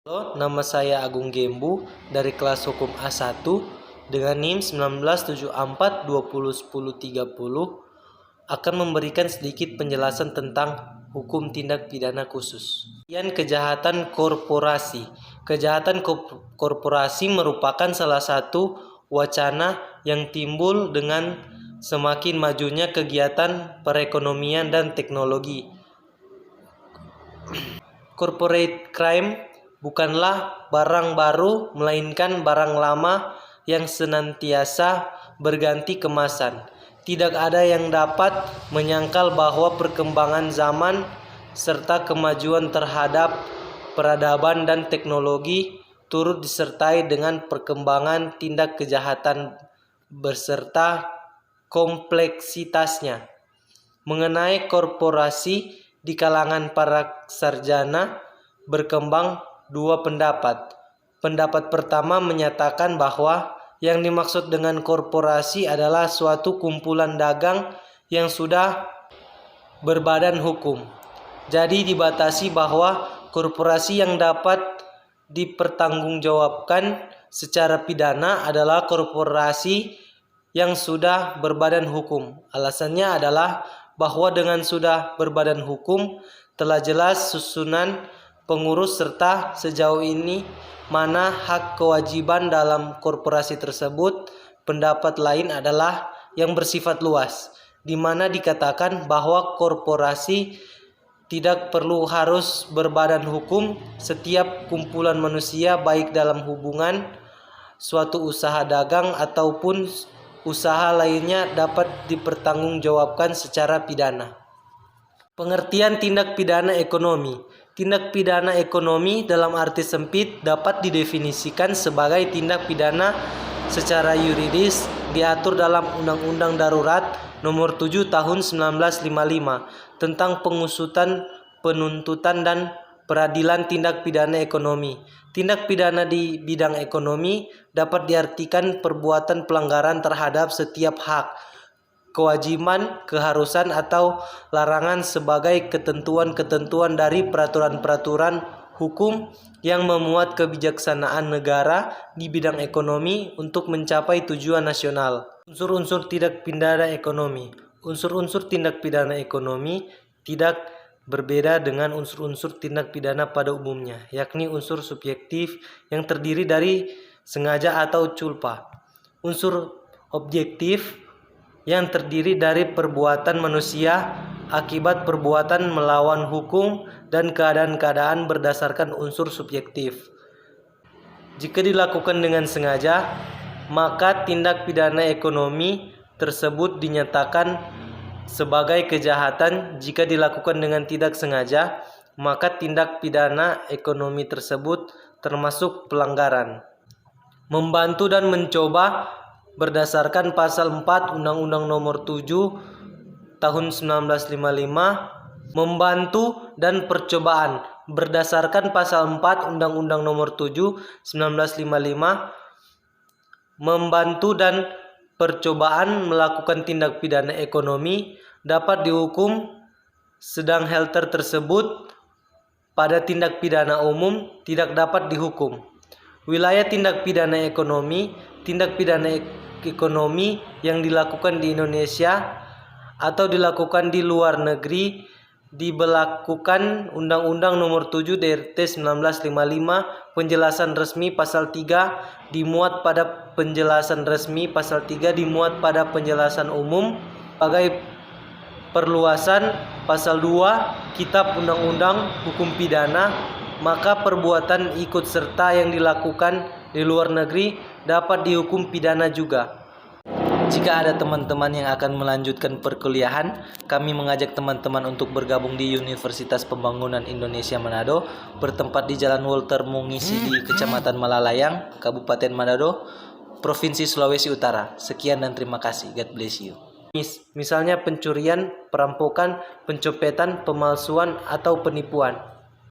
Halo, nama saya Agung Gembu dari kelas hukum A1 dengan NIM 1974201030 akan memberikan sedikit penjelasan tentang hukum tindak pidana khusus. Kejahatan korporasi. Kejahatan korporasi merupakan salah satu wacana yang timbul dengan semakin majunya kegiatan perekonomian dan teknologi. Corporate crime bukanlah barang baru, melainkan barang lama yang senantiasa berganti kemasan. Tidak ada yang dapat menyangkal bahwa perkembangan zaman serta kemajuan terhadap peradaban dan teknologi turut disertai dengan perkembangan tindak kejahatan beserta kompleksitasnya. Mengenai korporasi di kalangan para sarjana berkembang dua pendapat. Pendapat pertama menyatakan bahwa yang dimaksud dengan korporasi adalah suatu kumpulan dagang yang sudah berbadan hukum. Jadi dibatasi bahwa korporasi yang dapat dipertanggungjawabkan secara pidana adalah korporasi yang sudah berbadan hukum. Alasannya adalah bahwa dengan sudah berbadan hukum telah jelas susunan pengurus serta sejauh ini mana hak kewajiban dalam korporasi tersebut. Pendapat lain adalah yang bersifat luas, di mana dikatakan bahwa korporasi tidak perlu harus berbadan hukum. Setiap kumpulan manusia baik dalam hubungan suatu usaha dagang ataupun usaha lainnya dapat dipertanggungjawabkan secara pidana. Pengertian tindak pidana ekonomi. Tindak pidana ekonomi dalam arti sempit dapat didefinisikan sebagai tindak pidana secara yuridis diatur dalam Undang-Undang Darurat Nomor 7 Tahun 1955 tentang pengusutan, penuntutan, dan peradilan tindak pidana ekonomi. Tindak pidana di bidang ekonomi dapat diartikan perbuatan pelanggaran terhadap setiap hak, kewajiban, keharusan, atau larangan sebagai ketentuan-ketentuan dari peraturan-peraturan hukum yang memuat kebijaksanaan negara di bidang ekonomi untuk mencapai tujuan nasional. Unsur-unsur tindak pidana ekonomi. Unsur-unsur tindak pidana ekonomi tidak berbeda dengan unsur-unsur tindak pidana pada umumnya, yakni unsur subjektif yang terdiri dari sengaja atau culpa. Unsur objektif yang terdiri dari perbuatan manusia akibat perbuatan melawan hukum dan keadaan-keadaan berdasarkan unsur subjektif. Jika dilakukan dengan sengaja, maka tindak pidana ekonomi tersebut dinyatakan sebagai kejahatan. Jika dilakukan dengan tidak sengaja, maka tindak pidana ekonomi tersebut termasuk pelanggaran. Membantu dan mencoba berdasarkan pasal 4 Undang-Undang Nomor 7 Tahun 1955, membantu dan percobaan berdasarkan pasal 4 Undang-Undang Nomor 7 1955, membantu dan percobaan melakukan tindak pidana ekonomi dapat dihukum, sedang hal tersebut pada tindak pidana umum tidak dapat dihukum. Wilayah tindak pidana ekonomi. Tindak pidana ekonomi yang dilakukan di Indonesia atau dilakukan di luar negeri diberlakukan Undang-Undang Nomor 7 DRT 1955. Penjelasan resmi pasal 3 dimuat pada penjelasan resmi pasal 3 dimuat pada penjelasan umum sebagai perluasan pasal 2 Kitab Undang-Undang Hukum Pidana. Maka perbuatan ikut serta yang dilakukan di luar negeri dapat dihukum pidana juga. Jika ada teman-teman yang akan melanjutkan perkuliahan, kami mengajak teman-teman untuk bergabung di Universitas Pembangunan Indonesia Manado, bertempat di Jalan Walter Mungisi di Kecamatan Malalayang, Kabupaten Manado, Provinsi Sulawesi Utara. Sekian dan terima kasih. God bless you. Misalnya pencurian, perampokan, pencopetan, pemalsuan, atau penipuan.